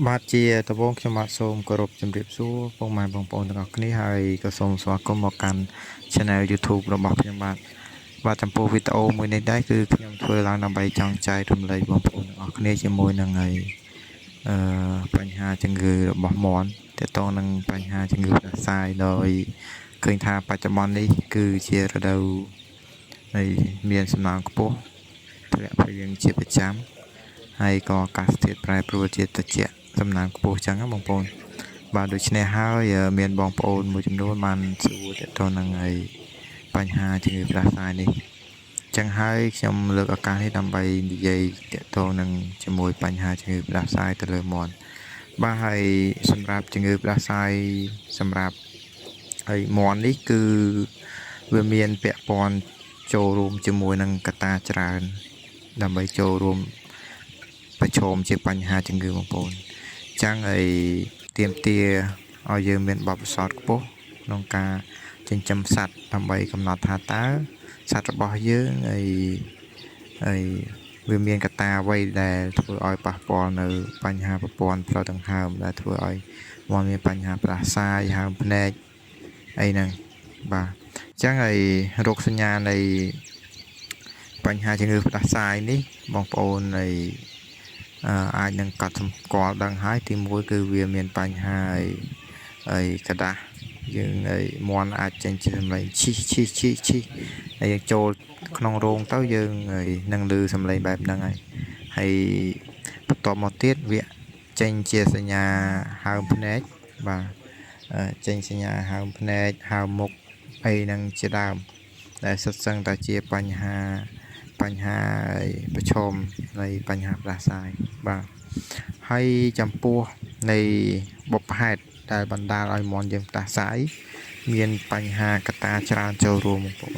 បាទជាដំបូងខ្ញុំបាទសូមគោរពជម្រាបសួរពុកម៉ែបងប្អូនទាំងអស់គ្នាហើយក៏សូមស្វាគមន៍មកកាន់ Channel YouTube របស់ខ្ញុំបាទចំពោះវីដេអូមួយនេះដែរគឺខ្ញុំធ្វើឡើងដើម្បីចង់ចែករំលែកបងប្អូនទាំងអស់គ្នាជាមួយនឹងអឺបញ្ហាជំងឺរបស់មាន់ទាក់ទងនឹងបញ្ហាជំងឺផ្ដាសាយដោយឃើញថាបច្ចុប្បន្ននេះគឺជារដូវនៃមានសំណើមខ្ពស់ធ្លាក់ភ្លៀងជាប្រចាំហើយក៏អាកាសធាតុប្រែប្រួលជាត្រជាក់សំណើមខ្ពស់ចឹងណាបងប្អូនបាទដូច្នេះហើយមានបងប្អូនមួយចំនួនបានសួរទាក់ទងនឹងបញ្ហាជំងឺផ្ដាសាយនេះចឹងហើយខ្ញុំលើកឱកាសនេះដើម្បីនិយាយទាក់ទងនឹងជាមួយបញ្ហាជំងឺផ្ដាសាយទៅលើមាន់បាទហើយសម្រាប់ជំងឺផ្ដាសាយសម្រាប់ហើយមាន់នេះគឺវាមានពាក់ព័ន្ធចូលរួមជាមួយនឹងកត្តាច្រើនដើម្បីចូលរួមប្រឈមជាបញ្ហាជំងឺបងប្អូនចឹងហើយទាមទារឲ្យយើងមានបទពិសោធន៍ខ្ពស់ក្នុងការចិញ្ចឹមសត្វដើម្បីកំណត់ថាតើសត្វរបស់យើងហើយវាមានកត្តាអ្វីដែលធ្វើឲ្យប៉ះពាល់នៅបញ្ហាប្រព័ន្ធផ្លូវដង្ហើមដែលធ្វើឲ្យមាន់មានបញ្ហាផ្ដាសាយហើមភ្នែកអីហ្នឹងបាទអញ្ចឹងហើយរោគសញ្ញានៃបញ្ហាជំងឺផ្ដាសាយនេះបងប្អូនអាចនឹងកត់សម្គាល់ដឹងហើយទី1គឺវាមានបញ្ហាកដាស់យើងមាន់អាចចេញជាសម្លេងឈីហើយយើងចូលក្នុងរោងទៅយើងនឹងឮសម្លេងបែបហ្នឹងហើយបន្ទាប់មកទៀតវាចេញជាសញ្ញាហើមភ្នែកបាទចេញសញ្ញាហើមភ្នែកហើមមុខអីហ្នឹងជាដើមដែលសុទ្ធសឹងតែជាបញ្ហាប្រឈមនៃបញ្ហាផ្ដាសាយបាទហើយចំពោះនៃបុព្វហេតុដែលបណ្ដាលឲ្យមាន់យើងផ្ដាសាយមានបញ្ហាកត្តាច្រើនចូលរួមបងប្អូន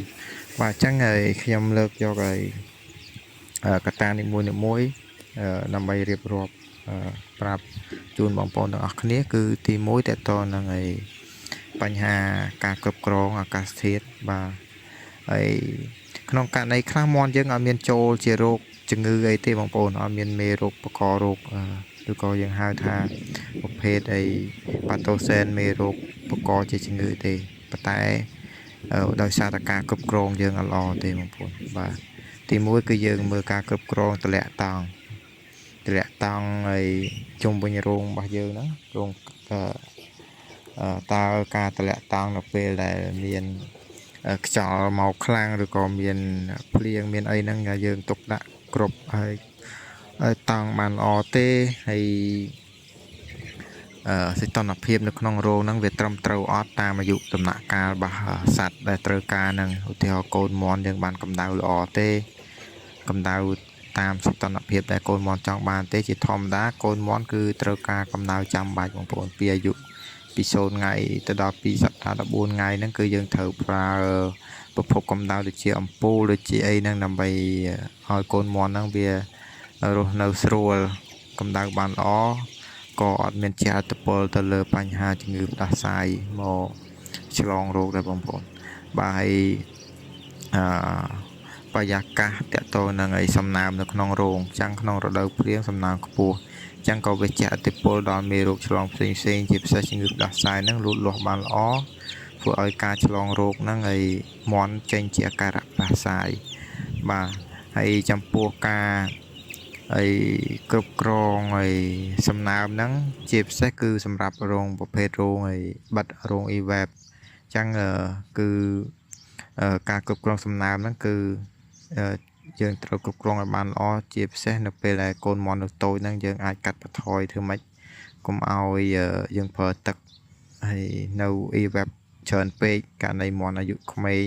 បាទអញ្ចឹងខ្ញុំលើកយកកត្តានីមួយដើម្បីរៀបរាប់ប្រាប់ជូនបងប្អូនទាំងអស់គ្នាគឺទី1តកតនឹងបញ្ហាការគ្រប់គ្រងអាកាសធាតុបាទហើយក្នុងករណីខ្លះមាន់យើងអត់មានចូលជារោគជំងឺអីទេបងប្អូនអត់មានមេរោគបកករោគឬក៏យើងហៅថាប្រភេទប៉ាតូសែនមេរោគបកកជាជំងឺទេប៉ុន្តែដោយសារតែការគ្រប់គ្រងយើងអត់ល្អទេបងប្អូនបាទទី1គឺយើងមើលការគ្រប់គ្រងតម្លាក់តង់ហើយជុំវិញរោងរបស់យើងហ្នឹងរោងតើការតម្លាក់តង់នៅពេលដែលមានខ្យល់មកខ្លាំងឬក៏មានភ្លៀងមានអីហ្នឹងយើងទុកដាក់គ្រប់ហើយតង់បានល្អទេហើយសីតុណ្ហភាពនៅក្នុងរោងហ្នឹងវាត្រឹមត្រូវអត់តាមអាយុដំណាក់កាលរបស់សត្វដែលត្រូវការហ្នឹងឧទាហរណ៍កូនមាន់យើងបានកម្ដៅល្អទេកម្ដៅតាមសីតុណ្ហភាពដែលកូនមាន់ចង់បានទេជាធម្មតាកូនមាន់គឺត្រូវការកម្ដៅចាំបាច់បងប្អូនពីអាយុពី0ថ្ងៃទៅដល់2សប្តាហ៍14ថ្ងៃហ្នឹងគឺយើងត្រូវប្រើប្រភពកម្ដៅដូចជាអំពូលដូចជាអីហ្នឹងដើម្បីឲ្យកូនមាន់ហ្នឹងវារស់នៅស្រួលកម្ដៅបានល្អក៏អត់មានជះឥទ្ធិពលទៅលើបញ្ហាជំងឺផ្ដាសាយមកឆ្លងរោគដែរបងប្អូនបាទហើយបរិយាកាសតកតនឹងសំណើមនៅក្នុងរោងចឹងក្នុងរដូវភ្លៀងសំណើមខ្ពស់ចឹងក៏វាជះឥទ្ធិពលដល់មេរោគឆ្លងផ្សេងជាពិសេសជំងឺផ្ដាសាយហ្នឹងលូតលាស់បានល្អធ្វើឲ្យការឆ្លងរោគហ្នឹងមាន់ចេញជាអាការៈផ្ដាសាយបាទហើយចំពោះការគ្រប់គ្រងសំណើមហ្នឹងជាពិសេសគឺសម្រាប់រោងប្រភេទរោងបិទរោង EVAP ចឹងគឺការគ្រប់គ្រងសំណើមហ្នឹងគឺយើងត្រូវគ្រប់គ្រងឲ្យបានល្អជាពិសេសនៅពេលដែលកូនមាន់នៅតូចហ្នឹងយើងអាចកាត់បន្ថយធ្វើម៉េចកុំឲ្យយើងប្រើទឹកហើយនៅ EVAP ច្រើនពេកករណីមាន់អាយុក្មេង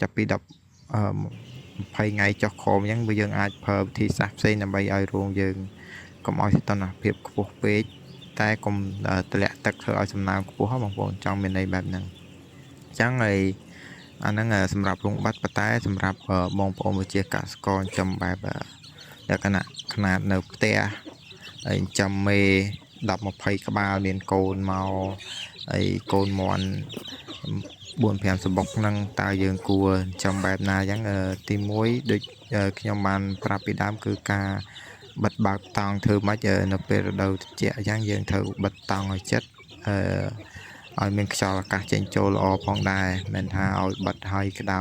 ចាប់ពី20ថ្ងៃចុះក្រោមអញ្ចឹងយើងអាចប្រើវិធីសាស្ត្រផ្សេងដើម្បីឲ្យរោងយើងកុំឲ្យសីតុណ្ហភាពខ្ពស់ពេកតែកុំទម្លាក់ទឹកធ្វើឲ្យសំណើមខ្ពស់បងប្អូនចង់មានន័យបែបហ្នឹងអញ្ចឹងអាហ្នឹងសម្រាប់រោងបាត់ប៉ុន្តែសម្រាប់បងប្អូនប្រជាកសិករចិញ្ចឹមបែបលក្ខណៈຂະຫນាតនៅផ្ទះហើយចិញ្ចឹមមេ10-20ក្បាលមានកូនមកហើយកូនមាន់4-5សំបុកហ្នឹងតើយើងគួរចិញ្ចឹមបែបណាអញ្ចឹងទី1ដូចខ្ញុំបានប្រាប់ពីដើមគឺការ បិទបើកតង់ធ្វើម៉េចនៅពេលរដូវត្រជាក់អញ្ចឹងយើងត្រូវបិទតង់ឲ្យជិតឲ្យមានខ្យល់អាកាសចេញចូលល្អផងដែរមិនថាឲ្យបិទឲ្យក្តៅ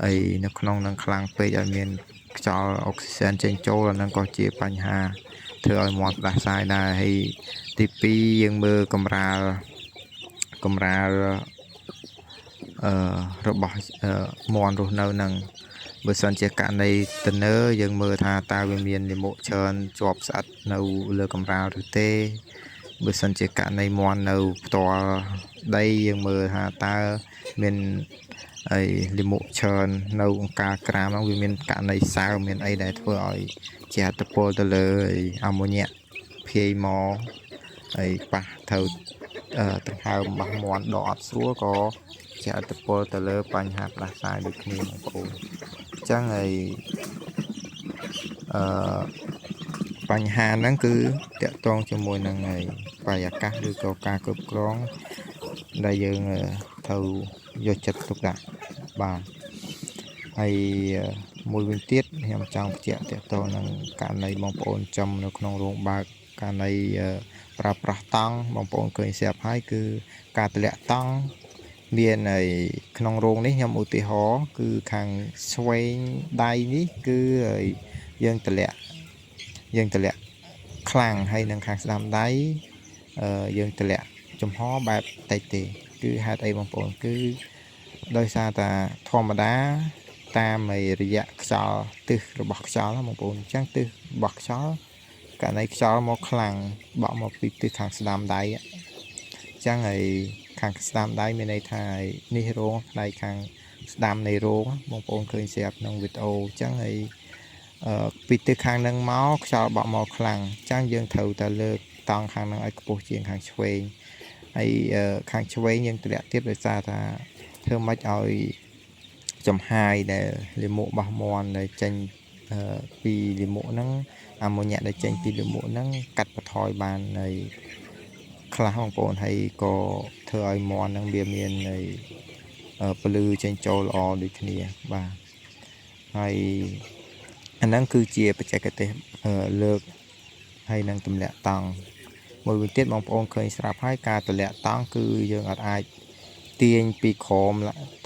អីនៅក្នុងនឹងខ្លាំងពេកឲ្យមានខ្យល់អុកស៊ីសែនចេញចូលអាហ្នឹងក៏ជាបញ្ហាធ្វើឲ្យមាត់ផ្ដាសាយដែរហើយទី2យើងមើលកម្រាលរបស់មាន់រស់នៅនឹងបើសិនជាករណីតនើយើងមើលថាតើវាមានលាមកច្រើនជាប់ស្អិតនៅលើកម្រាលឬទេបើសិនជាករណីមាន់នៅផ្ទាល់ដីយើងមើលថាតើមានអីលាមកច្រើននៅអង្ការក្រាមហ្នឹងវាមានករណីសើមានអីដែលធ្វើឲ្យជាអត្តពលទៅលើអាម៉ូញ៉ាភាយមកហើយប៉ះទៅដង្ហើមរបស់មាន់ដកអត់ស្រួលក៏ជាអត្តពលទៅលើបញ្ហាផ្ដាសាយដូចគ្នាបងប្អូនអញ្ចឹងហើយបញ្ហាហ្នឹងគឺតាក់ទងជាមួយនឹងបរិយាកាសឬក៏ការគ្រប់គ្រងដែលយើងត្រូវយកចិត្តទុកដាក់បាទហើយមួយវិញទៀតខ្ញុំចង់បញ្ជាក់តាក់ទងនឹងករណីបងប្អូនចំនៅក្នុងរោងបើកករណីប្រើប្រាស់តង់បងប្អូនឃើញស្រាប់ហើយគឺការតម្លាក់តង់មានក្នុងរោងនេះខ្ញុំឧទាហរណ៍គឺខាងឆ្វេងដៃនេះគឺយើងតម្លាក់ខ្លាំងហើយនឹងខាងស្ដាំដៃយើងតម្លាក់ចំហបែបតិចទេគឺហេតុអីបងប្អូនគឺដោយសារតែធម្មតាតាមរយៈខ្យល់ទិសរបស់ខ្យល់បងប្អូនអញ្ចឹងទិសរបស់ខ្យល់ករណីខ្យល់មកខ្លាំងបក់មកពីទិសខាងស្ដាំដៃអញ្ចឹងហើយខាងស្ដាំដៃមានន័យថានេះរោងផ្នែកខាងស្ដាំនៃរោងបងប្អូនឃើញស្រាប់ក្នុងវីដេអូអញ្ចឹងហើយពីទិសខាងហ្នឹងមកខ្យល់បក់មកខ្លាំងអញ្ចឹងយើងត្រូវតែលើកតង់ខាងហ្នឹងឲ្យខ្ពស់ជាងខាងឆ្វេងហើយខាងឆ្វេងយើងតម្លាក់ទៀតដោយសារថាធ្វើម៉េចឲ្យចំហាយដែលលាមកបោះមាន់ដែលចេញពីលាមកហ្នឹងអាម៉ូញ៉ាដែលចេញពីលាមកហ្នឹងកាត់បន្ថយបាននៃខ្លះបងប្អូនហើយក៏ធ្វើឲ្យមាន់ហ្នឹងវាមាននៃពលឺចេញចូលល្អដូចគ្នាបាទហើយអាហ្នឹងគឺជាបច្ចេកទេសលើកហើយនឹងទម្លាក់តង់មួយវិញទៀតបងប្អូនឃើញស្រាប់ហើយការទម្លាក់តង់គឺយើងអាចទាញពីក្រោម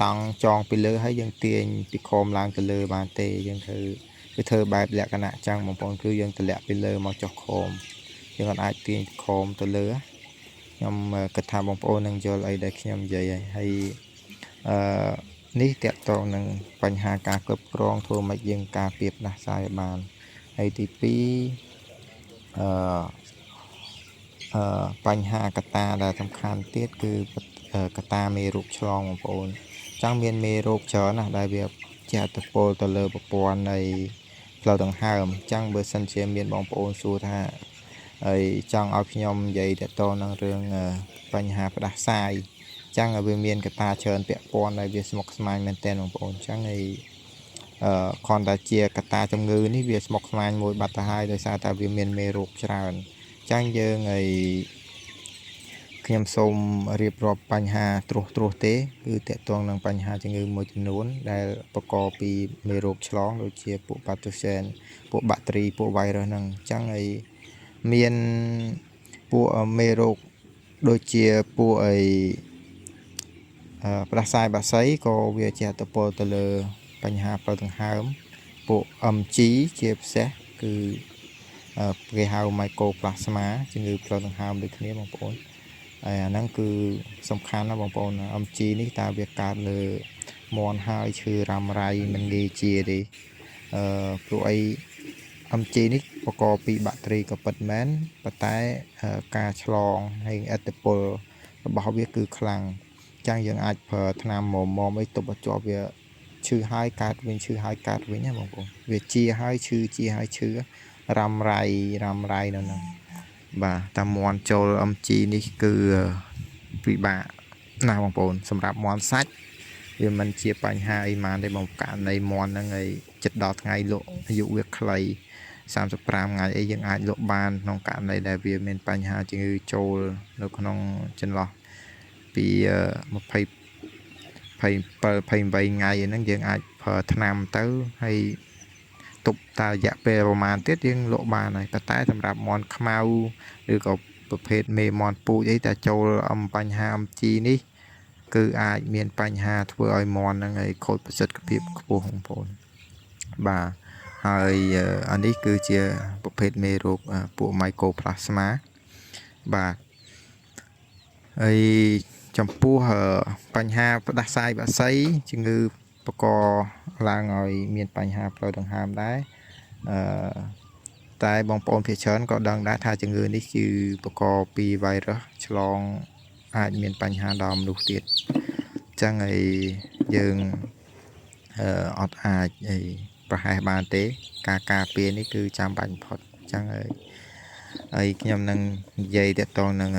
តង់ចងពីលើហើយយើងទាញពីក្រោមឡើងទៅលើបានទេយើងធ្វើបែបលក្ខណៈចឹងបងប្អូនគឺយើងទម្លាក់ពីលើមកចុះក្រោមយើងអាចទាញក្រោមទៅលើខ្ញុំគិតថាបងប្អូននឹងយល់អីដែលខ្ញុំនិយាយហើយនេះតកតងនឹងបញ្ហាការគ្រប់គ្រងធ្វើម៉េចយើងការពារផ្ដាសាយបានហើយទី2បញ្ហាកត្តាដែលសំខាន់ទៀតគឺកត្តាមេរោគឆ្លងបងប្អូនចង់មានមេរោគច្រើនណាស់ដែលវាជាអត្តពលទៅលើប្រព័ន្ធនៃផ្លូវដង្ហើមអញ្ចឹងបើសិនជាមានបងប្អូនសួរថាហើយចង់ឲ្យខ្ញុំនិយាយតទៅនឹងរឿងបញ្ហាផ្ដាសាយអញ្ចឹងវាមានកត្តាច្រើនពាក់ព័ន្ធហើយវាស្មុគស្មាញមែនទែនបងប្អូនអញ្ចឹងហើយគ្រាន់តែជាកត្តាជំងឺនេះវាស្មុគស្មាញមួយបាត់ទៅហើយដោយសារតែវាមានមេរោគច្រើនអញ្ចឹងយើងខ្ញុំសូមរៀបរាប់បញ្ហាត្រួសទេគឺតកតងនឹងបញ្ហាជំងឺមួយចំនួនដែលប្រកបពីមេរោគឆ្លងដូចជាពួក pathogen ពួកបាក់តេរីពួក virus ហ្នឹងអញ្ចឹងហើយមានពួកមេរោគដូចជាពួកផ្ដាសាយបាក់សីក៏វាជាអត្តពលទៅលើបញ្ហាផ្លូវដង្ហើមពួក MG ជាពិសេសគឺគេហៅ mycoplasma ជំងឺផ្លូវដង្ហើមដូចគ្នាបងប្អូនហើយអាហ្នឹងគឺសំខាន់ណាបងប្អូន MG នេះតើវាកើតលើមាន់ហើយឈឺរ៉ាំរ៉ៃមិនងាយជាទេព្រោះMG នេះប្រកបពីបាក់តេរីក៏ពិតមែនប៉ុន្តែការឆ្លងហើយឥទ្ធិពលរបស់វាគឺខ្លាំងចឹងយើងអាចប្រើថ្នាំមុំអីទប់ឲ្យជាប់វាឈឺហើយកើតវិញឈឺហើយកើតវិញណាបងប្អូនវាជាហើយឈឺជាហើយឈឺរ៉ាំរ៉ៃនៅហ្នឹងបាទតាមមាន់ចូល MG នេះគឺពិបាកណាស់បងប្អូនសម្រាប់មាន់សាច់វាមិនជាបញ្ហាអីម៉ានទេបងករណីមាន់ហ្នឹងឯងចិត្តដល់ថ្ងៃលក់អាយុវាខ្លី35ថ្ងៃអីយើងអាចលក់បានក្នុងករណីដែលវាមានបញ្ហាជំងឺចូលនៅក្នុងចន្លោះពី27 28ថ្ងៃហ្នឹងយើងអាចប្រើថ្នាំទៅហើយ ទប់តារយៈពេលប្រហែលទៀតយើងលក់បានហើយតែសម្រាប់មន់ខ្មៅឬក៏ប្រភេទមេមន់ពូជអីតែចូលបញ្ហាអំជីនេះគឺអាចមានបញ្ហាធ្វើឲ្យមន់ហ្នឹងឲ្យខូចប្រសិទ្ធភាពខ្ពស់បងប្អូនបាទហើយអានេះគឺជាប្រភេទមេរោគពួក Mycoplasma បាទហើយចំពោះបញ្ហាផ្ដាសាយបាក់សីជំងឺបកឡើងឲ្យមានបញ្ហាផ្លូវដង្ហើមដែរតែបងប្អូនភាគច្រើនក៏ដឹងដែរថាជំងឺនេះគឺបកពី virus ឆ្លងអាចមានបញ្ហាដល់មនុស្សទៀតអញ្ចឹងហើយយើងអត់អាចប្រហែសបានទេការការពារនេះគឺចាំបាច់បំផុតអញ្ចឹងហើយខ្ញុំនឹងនិយាយទាក់ទងនឹង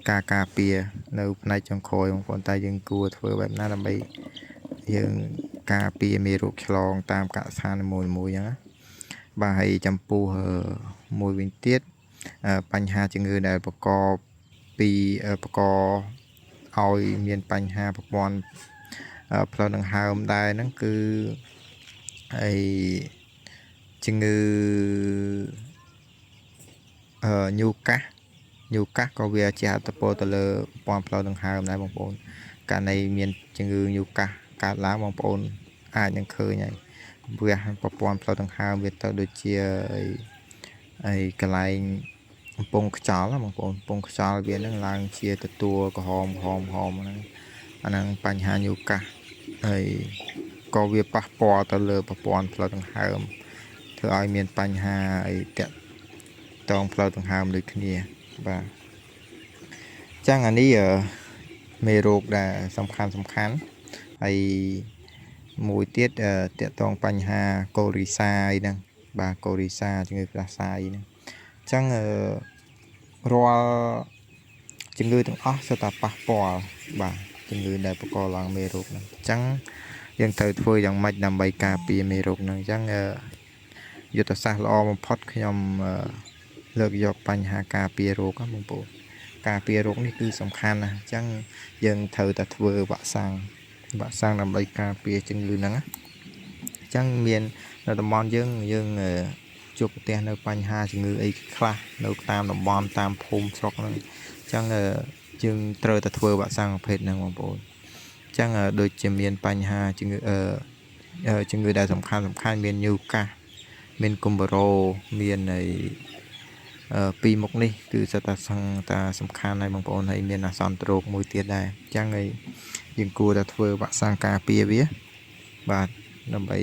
ការការពារនៅផ្នែកចុងក្រោយបងប្អូនតែយើងគួរធ្វើបែបណាដើម្បីយើងការពារមេរោគឆ្លងតាមកសិដ្ឋានមួយអញ្ចឹងណាបាទហើយចំពោះមួយវិញទៀតបញ្ហាជំងឺដែលបកពីបកឲ្យមានបញ្ហាប្រព័ន្ធផ្លូវដង្ហើមដែរហ្នឹងគឺជំងឺញូកាសក៏វាជាអត្តពលទៅលើប្រព័ន្ធផ្លូវដង្ហើមដែរបងប្អូនករណីមានជំងឺញូកាសកើតឡើងបងប្អូនអាចនឹងឃើញហើយវាប្រព័ន្ធផ្លូវដង្ហើមវាទៅដូចជាកន្លែងកំពង់ខ្យល់បងប្អូនកំពង់ខ្យល់វានឹងឡើងជាទទួលក្រហមហ្នឹងអាហ្នឹងបញ្ហាញូកាសហើយក៏វាប៉ះពាល់ទៅលើប្រព័ន្ធផ្លូវដង្ហើមធ្វើឲ្យមានបញ្ហាតាក់ទងផ្លូវដង្ហើមដូចគ្នាបាទចឹងអានេះមេរោគដែលសំខាន់ហើយមួយទៀតតាក់ទងបញ្ហាកូរីសាអីហ្នឹងបាទកូរីសាជំងឺផ្ដាសាយហ្នឹងអញ្ចឹងរាល់ជំងឺទាំងអស់សុទ្ធតែប៉ះពាល់បាទជំងឺដែលបង្កឡើងមេរោគហ្នឹងអញ្ចឹងយើងត្រូវធ្វើយ៉ាងម៉េចដើម្បីការពារមេរោគហ្នឹងអញ្ចឹងយុទ្ធសាស្ត្រល្អបំផុតខ្ញុំលើកយកបញ្ហាការពាររោគបងប្អូនការពាររោគនេះគឺសំខាន់ណាស់អញ្ចឹងយើងត្រូវតែធ្វើវ៉ាក់សាំងដើម្បីការពារជំងឺហ្នឹងអញ្ចឹងមាននៅតំបន់យើងជួបប្រទះនៅបញ្ហាជំងឺអីខ្លះនៅតាមតំបន់តាមភូមិស្រុកហ្នឹងអញ្ចឹងយើងត្រូវតែធ្វើវ៉ាក់សាំងប្រភេទហ្នឹងបងប្អូនអញ្ចឹងដូចជាមានបញ្ហាជំងឺដែលសំខាន់មានញូកាសមានកុំបារ៉ូមានពីរមុខនេះគឺសិតតែសំខាន់ហើយបងប្អូនហើយមានអាសន្នរោគមួយទៀតដែរអញ្ចឹងហើយយើងគួរតែធ្វើវ៉ាក់សាំងការពារវាបាទដើម្បី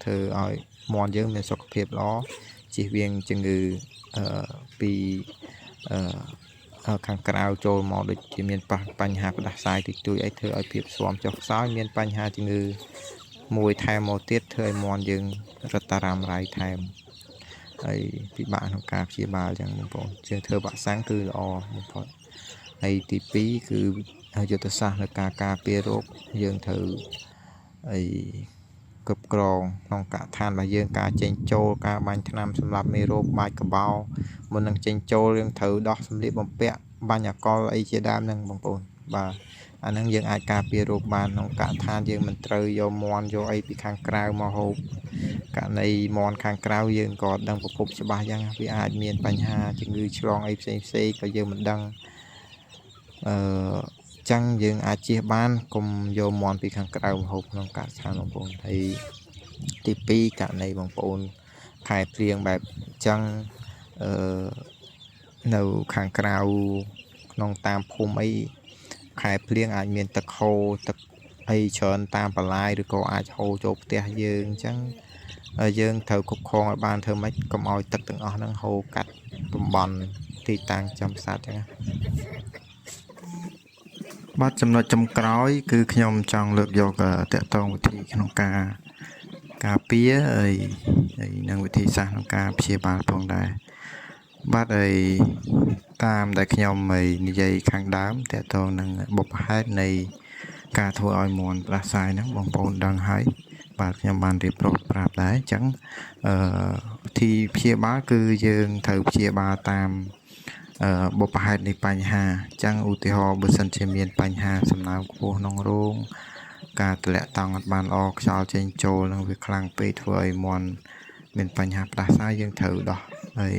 ធ្វើឲ្យមាន់យើងមានសុខភាពល្អជៀសវាងជំងឺពីខាងក្រៅចូលមកដូចជាមានបញ្ហាផ្ដាសាយតិចតួចអីធ្វើឲ្យភាពស្វាមចុះខ្សោយមានបញ្ហាជំងឺមួយថែមមកទៀតធ្វើឲ្យមាន់យើងរត់តារ៉ាំរ៉ៃថែមហើយពិបាកក្នុងការព្យាបាលអញ្ចឹងបងប្អូនយើងធ្វើវ៉ាក់សាំងគឺល្អបំផុតហើយទី2គឺយុទ្ធសាស្ត្រនៃការការពាររោគយើងត្រូវគ្រប់គ្រងក្នុងកឋានរបស់យើងការចេញចូលការបាញ់ថ្នាំសម្រាប់មេរោគបាចកបោមុននឹងចេញចូលយើងត្រូវដោះសម្លៀកបំពាក់បាញ់អាកុលអីជាដើមហ្នឹងបងប្អូនបាទអាហ្នឹងយើងអាចការពាររោគបានក្នុងកឋានយើងមិនត្រូវយកមាន់យកអីពីខាងក្រៅមកហូបករណីមាន់ខាងក្រៅយើងក៏ដឹងប្រភពច្បាស់យ៉ាងវាអាចមានបញ្ហាជំងឺឆ្លងអីផ្សេងក៏យើងមិនដឹងចឹងយើងអាចជៀសបានកុំយកមាន់ពីខាងក្រៅមកហូបក្នុងកឋានបងប្អូនហើយទី2ករណីបងប្អូនខែព្រៀងបែបចឹងនៅខាងក្រៅក្នុងតាមភូមិអីខែភ្លៀងអាចមានទឹកហូរទឹកអីច្រើនតាមបន្លាយឬក៏អាចហូរចូលផ្ទះយើងអញ្ចឹងយើងត្រូវគ្រប់គ្រងឲ្យបានធ្វើម៉េចកុំឲ្យទឹកទាំងអស់ហ្នឹងហូរកាត់តំបន់ទីតាំងចំសត្វអញ្ចឹងបាទចំណុចចុងក្រោយគឺខ្ញុំចង់លើកយកតកតងវិធីក្នុងការពារហើយនិងវិធីសាស្ត្រក្នុងការព្យាបាលផងដែរបាទហើយតាមដែលខ្ញុំនិយាយខាងដើមតកតងនឹងបុព្វហេតុនៃការធ្វើឲ្យមាន់ផ្ដាសាយហ្នឹងបងប្អូនដឹងហើយបាទខ្ញុំបានរៀបរាប់ប្រាប់ដែរអញ្ចឹងវិធីព្យាបាលគឺយើងត្រូវព្យាបាលតាមបុព្វហេតុនៃបញ្ហាអញ្ចឹងឧទាហរណ៍បើសិនជាមានបញ្ហាសំណើមខ្ពស់ក្នុងរោង ការទម្លាក់តង់អត់បានល្អខ្យល់ចេញចូលនឹងវាខ្លាំងពេកធ្វើឲ្យមាន់មានបញ្ហាផ្ដាសាយយើងត្រូវដោះហើយ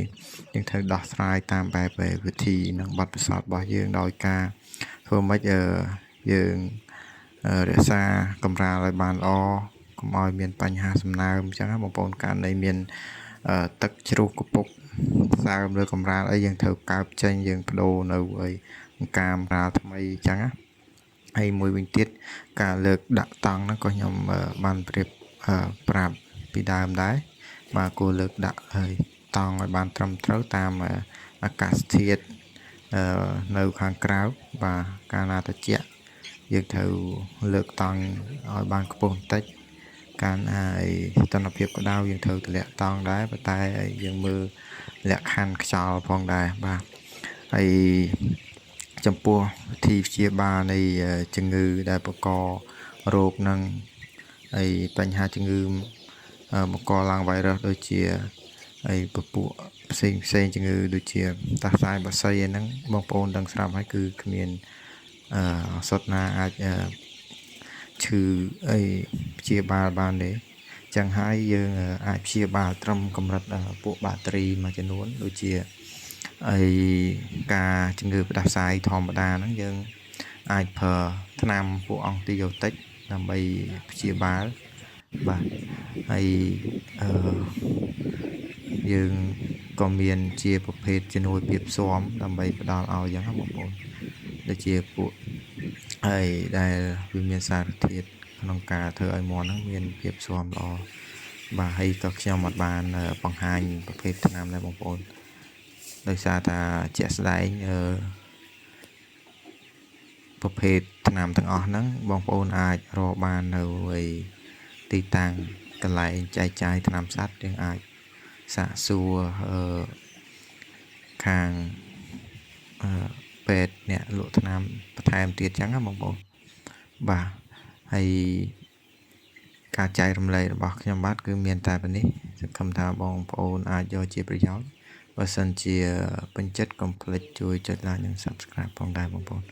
យើងត្រូវដោះស្រាយតាមបែបវិធីនិងបទពិសោធន៍របស់យើងដោយការធ្វើម៉េចយើងរក្សាកម្រាលឲ្យបានល្អកុំឲ្យមានបញ្ហាសំណើមអញ្ចឹងណាបងប្អូនករណីមានទឹកជ្រុះកពុកសើមលើកម្រាលអីយើងត្រូវកើបចេញយើងបដូរនៅឲ្យកាមរាលថ្មីអញ្ចឹងណាហើយមួយវិញទៀតការលើកដាក់តង់ហ្នឹងក៏ខ្ញុំបានប្រៀបប្រាប់ពីដើមដែរបាទគួរលើកដាក់ហើយតង់ឲ្យបានត្រឹមត្រូវតាមអាកាសធាតុនៅខាងក្រៅបាទកាលណាត្រជាក់យើងត្រូវលើកតង់ឲ្យបានខ្ពស់បន្តិចកាលណាទិដ្ឋភាពក្តៅយើងត្រូវទម្លាក់តង់ដែរប៉ុន្តែយើងមើលលក្ខខណ្ឌខ្យល់ផងដែរបាទហើយចំពោះវិធីព្យាបាលនៃជំងឺដែលបង្ករោគនឹងហើយបញ្ហាជំងឺបង្កឡើងវីរុសដូចជាហើយពពួកផ្សេងជំងឺដូចជាតាសាយបាសីអីហ្នឹងបងប្អូនដឹងស្រាប់ហើយគឺគ្មានសុទ្ធណាអាចឈឺអីព្យាបាលបានទេចឹងហើយយើងអាចព្យាបាលត្រឹមកម្រិតពួកបាក់តេរីមួយចំនួនដូចជាការជំងឺផ្ដាសាយធម្មតាហ្នឹងយើងអាចប្រើថ្នាំពួកអង់ទីយ៉ូទិកដើម្បីព្យាបាលបាទហើយយើងក៏មានជាប្រភេទជំនួយភាពស៊ាំដើម្បីផ្ដល់ឲ្យយ៉ាងណាបងប្អូនដូចជាពួកហើយដែលវាមានសារធាតុក្នុងការធ្វើឲ្យមាន់ហ្នឹងមានភាពស៊ាំល្អបាទហើយក៏ខ្ញុំអត់បានបង្ហាញប្រភេទថ្នាំដែរបងប្អូនដោយសារថាជាក់ស្ដែងប្រភេទថ្នាំទាំងអស់ហ្នឹងបងប្អូនអាចរកបាននៅទីតាំងកន្លែងចែកចាយថ្នាំសត្វយើងអាចសាកសួរខាងពេទ្យអ្នកលក់ថ្នាំបន្ថែមទៀតចឹងណាបងប្អូនបាទហើយការចែករំលែករបស់ខ្ញុំបាទគឺមានតែប៉ុណ្នេះសង្ឃឹមថាបងប្អូនអាចយកជាប្រយោជន៍បើសិនជាពេញចិត្តកុំភ្លេចជួយចុច like និង subscribe ផងដែរបងប្អូន